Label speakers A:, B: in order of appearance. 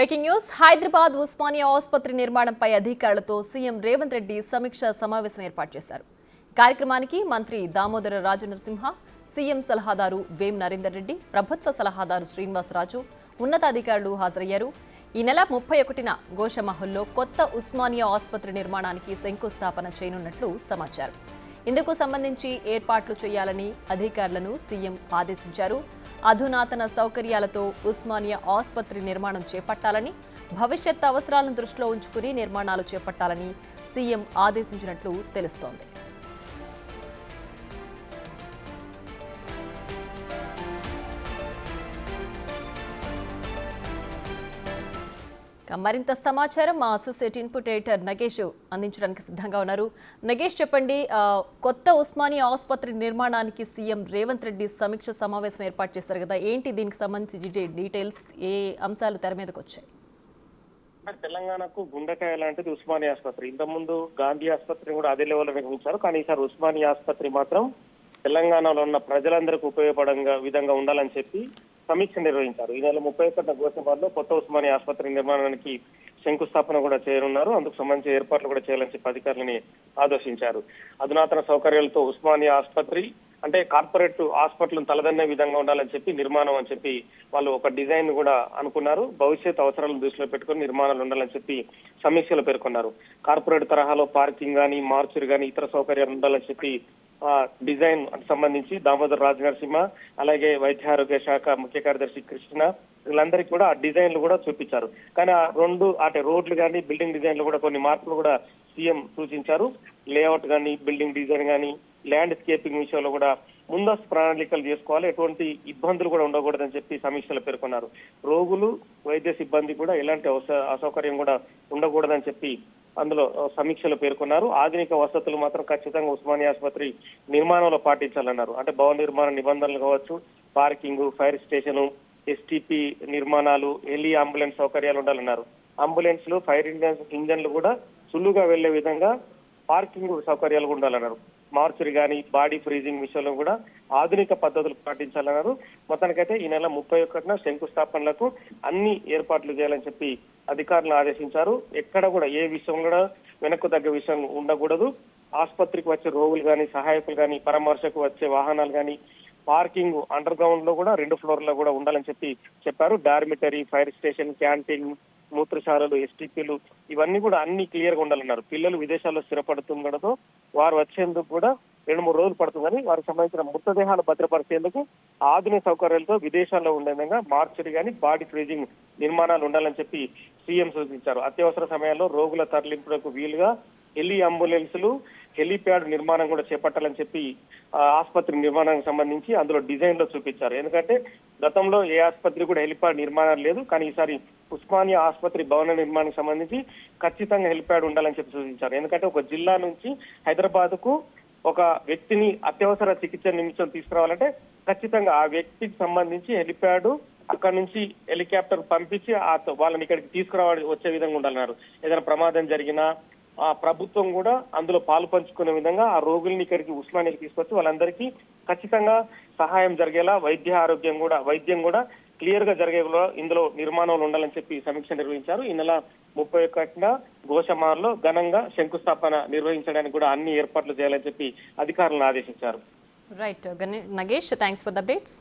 A: Breaking news Hyderabad Osmania ఆసుపత్రి నిర్మాణంపై అధికారులతో సీఎం రేవంత్ రెడ్డి సమీక్ష సమావేశం ఏర్పాటు చేశారు. కార్యక్రమానికి మంత్రి దామోదర రాజనరసింహ, సీఎం సలహాదారు వేం నరేందర్ రెడ్డి, ప్రభుత్వ సలహాదారు శ్రీనివాసరాజు, ఉన్నతాధికారులు హాజరయ్యారు. ఈ నెల 31న గోషమహల్లో కొత్త ఉస్మానియా ఆసుపత్రి నిర్మాణానికి శంకుస్థాపన చేయనున్నట్లు సమాచారం. ఇందుకు సంబంధించి ఏర్పాట్లు చేయాలని అధికారులను సీఎం ఆదేశించారు. అధునాతన సౌకర్యాలతో ఉస్మానియా ఆసుపత్రి నిర్మాణం చేపట్టాలని, భవిష్యత్ అవసరాలను దృష్టిలో ఉంచుకుని నిర్మాణాలు చేపట్టాలని సీఎం ఆదేశించినట్లు తెలుస్తోంది. మరింత సమాచారం మా అసోసియేట్ ఇన్పుట్ ఎడిటర్ నగేష్ అందించడానికి సిద్ధంగా ఉన్నారు. నగేష్, చెప్పండి, కొత్త ఉస్మానియా ఆసుపత్రి నిర్మాణానికి సీఎం రేవంత్ రెడ్డి సమీక్ష సమావేశం ఏర్పాటు చేశారు కదా, ఏంటి దీనికి సంబంధించి డీటెయిల్స్, ఏ అంశాలు తెర మీదకి వచ్చాయి?
B: తెలంగాణకు గుండెకాయ లాంటిది ఉస్మానియా ఆసుపత్రి. ఇంతకుముందు గాంధీ ఆసుపత్రిని కూడా అదే లెవెల్లో నిర్మించారు, కానీ ఈసారి ఉస్మానియా ఆసుపత్రి మాత్రం తెలంగాణలో ఉన్న ప్రజలందరికీ ఉపయోగపడే విధంగా ఉండాలని చెప్పి సమీక్ష నిర్వహించారు. ఈ నెల 31న గోషమహల్లో కొత్త ఉస్మానియా ఆసుపత్రి నిర్మాణానికి శంకుస్థాపన కూడా చేయనున్నారు. అందుకు సంబంధించిన ఏర్పాట్లు కూడా చేయాలని చెప్పి అధికారులని ఆదేశించారు. అధునాతన సౌకర్యాలతో ఉస్మానియా ఆసుపత్రి అంటే కార్పొరేట్ హాస్పిటల్ తలదన్నే విధంగా ఉండాలని చెప్పి నిర్మాణం అని చెప్పి వాళ్ళు ఒక డిజైన్ కూడా అనుకున్నారు. భవిష్యత్ అవసరాలను దృష్టిలో పెట్టుకుని నిర్మాణాలు ఉండాలని చెప్పి సమీక్షలో పేర్కొన్నారు. కార్పొరేట్ తరహాలో పార్కింగ్ కానీ, మార్చురీ కానీ, ఇతర సౌకర్యాలు ఉండాలని చెప్పి డిజైన్ సంబంధించి దామోదర్ రాజనరసింహ, అలాగే వైద్య ఆరోగ్య శాఖ ముఖ్య కార్యదర్శి కృష్ణ, వీళ్ళందరికీ కూడా ఆ డిజైన్లు కూడా చూపించారు. కానీ ఆ రోడ్లు కానీ, బిల్డింగ్ డిజైన్లు కూడా కొన్ని మార్పులు కూడా సీఎం సూచించారు. లేఅవుట్ కానీ, బిల్డింగ్ డిజైన్ కానీ, ల్యాండ్స్కేపింగ్ విషయంలో కూడా ముందస్తు ప్రణాళికలు చేసుకోవాలి, ఎటువంటి ఇబ్బందులు కూడా ఉండకూడదని చెప్పి సమీక్షలో పేర్కొన్నారు. రోగులు, వైద్య సిబ్బంది కూడా ఎలాంటి అసౌకర్యం కూడా ఉండకూడదని చెప్పి అందులో సమీక్షలో పేర్కొన్నారు. ఆధునిక వసతులు మాత్రం ఖచ్చితంగా ఉస్మానియా ఆసుపత్రి నిర్మాణంలో పాటించాలన్నారు. అంటే భవన నిర్మాణ నిబంధనలు కావచ్చు, పార్కింగ్, ఫైర్ స్టేషన్, ఎస్టీపీ నిర్మాణాలు, హెలి అంబులెన్స్ సౌకర్యాలు ఉండాలన్నారు. అంబులెన్స్లు, ఫైర్ ఇంజన్లు కూడా సులువుగా వెళ్లే విధంగా పార్కింగ్ సౌకర్యాలు ఉండాలన్నారు. మార్చురీ కానీ, బాడీ ఫ్రీజింగ్ విషయంలో కూడా ఆధునిక పద్ధతులు పాటించాలన్నారు. మొత్తానికైతే ఈ నెల 31న శంకుస్థాపనలకు అన్ని ఏర్పాట్లు చేయాలని చెప్పి అధికారులను ఆదేశించారు. ఎక్కడ కూడా ఏ విషయం కూడా వెనక్కు తగ్గ విషయం ఉండకూడదు. ఆసుపత్రికి వచ్చే రోగులు కానీ, సహాయకులు కానీ, పరామర్శకు వచ్చే వాహనాలు కానీ, పార్కింగ్ అండర్ గ్రౌండ్ లో కూడా 2 ఫ్లోర్లో కూడా ఉండాలని చెప్పారు. డార్మిటరీ, ఫైర్ స్టేషన్, క్యాంటీన్, మూత్రశాలలు, ఎస్టీపీలు ఇవన్నీ కూడా అన్ని క్లియర్ గా ఉండాలన్నారు. పిల్లలు విదేశాల్లో స్థిరపడుతుండడంతో వారు వచ్చేందుకు కూడా 2-3 రోజులు పడుతుందని, వారికి సంబంధించిన మృతదేహాలు భద్రపరిచేందుకు ఆధునిక సౌకర్యాలతో విదేశాల్లో ఉండే విధంగా మార్చురీ కానీ, బాడీ ఫ్రీజింగ్ నిర్మాణాలు ఉండాలని చెప్పి సీఎం సూచించారు. అత్యవసర సమయాల్లో రోగుల తరలింపులకు వీలుగా హెలి అంబులెన్సులు, హెలిప్యాడ్ నిర్మాణం కూడా చేపట్టాలని చెప్పి ఆసుపత్రి నిర్మాణానికి సంబంధించి అందులో డిజైన్ లో చూపించారు. ఎందుకంటే గతంలో ఏ ఆసుపత్రి కూడా హెలిప్యాడ్ నిర్మాణం లేదు, కానీ ఈసారి ఉస్మానియా ఆసుపత్రి భవన నిర్మాణానికి సంబంధించి ఖచ్చితంగా హెలిప్యాడ్ ఉండాలని చెప్పి సూచించారు. ఎందుకంటే ఒక జిల్లా నుంచి హైదరాబాద్ కు ఒక వ్యక్తిని అత్యవసర చికిత్స నిమిషం తీసుకురావాలంటే ఖచ్చితంగా ఆ వ్యక్తికి సంబంధించి హెలిప్యాడ్, అక్కడ నుంచి హెలికాప్టర్ పంపించి వాళ్ళని ఇక్కడికి తీసుకురావాలి వచ్చే విధంగా ఉండాలన్నారు. ఏదైనా ప్రమాదం జరిగినా ఆ ప్రభుత్వం కూడా అందులో పాలు పంచుకునే విధంగా ఆ రోగుల్ని ఇక్కడికి ఉస్మానియాకి తీసుకొచ్చి వాళ్ళందరికీ ఖచ్చితంగా సహాయం జరిగేలా వైద్యం కూడా క్లియర్ గా జరిగేలా ఇందులో నిర్మాణంలో ఉండాలని చెప్పి సమీక్ష నిర్వహించారు. ఈ నెల 31న గోషమహల్లో ఘనంగా శంకుస్థాపన నిర్వహించడానికి కూడా అన్ని ఏర్పాట్లు చేయాలని చెప్పి అధికారులను ఆదేశించారు.
A: Right Nagesh, thanks for the updates.